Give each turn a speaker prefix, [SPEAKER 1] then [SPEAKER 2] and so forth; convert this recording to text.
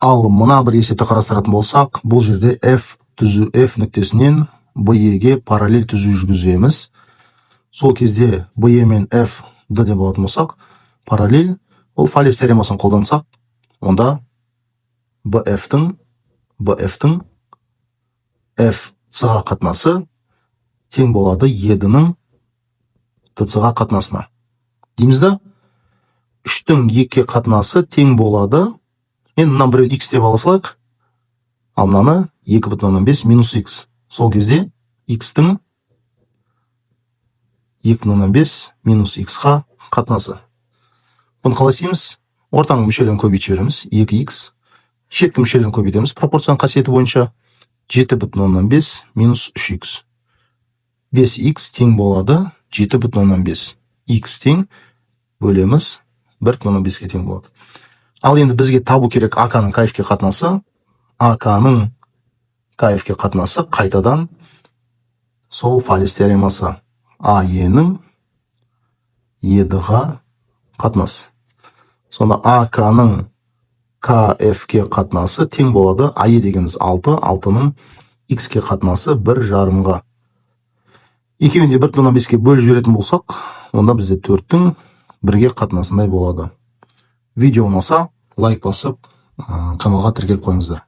[SPEAKER 1] Ал мына бір есепті қарастыратын болсақ, бұл жерде f нүктесінен BE-ге параллель түзу жүргіземіз. Сол кезде BE мен f деп болатын болсақ, параллель, ол Фалес теоремасын қолдансақ, онда BF-тің f c-ға қатынасы тең болады E-дің TC-ға қатынасына. Дейміз да, 3-тің 2-ге қатынасы тең болады. Енді мынаны біреу x деп ала салайық. Ал мынаны 2,5 минус x. Сол кезде x-тің 2,5 минус x-ға қатынасы. Бұны қалай істейміз? Ортаңғы мүшелерін көбейтіп жібереміз. 2x. Шеткі мүшелерін көбейтеміз. Пропорцияның қасиеті бойынша 7,5 минус 3x. 5x тең болады 7,5. x тең бөлеміз 1,5-ге тең болады. Ал енді бізге табу керек АК-ның КФ-ге қатынасы. АК-ның КФ-ге қатынасы қайтадан сол Фалес теоремасы. АЕ-ның ЕД-ға қатынасы. Сонда АК-ның КФ-ге қатынасы тең болады. АЕ дегеніміз 6, 6-ның X-ге қатынасы 1,5-ға. Екеуінде 1,5-ге бөліп жіберетін болсақ, онда бізде 4-тің 1-ге қатынасындай болады. Видео ұнаса, лайк басып, каналға тіркеліп қойыңыздар.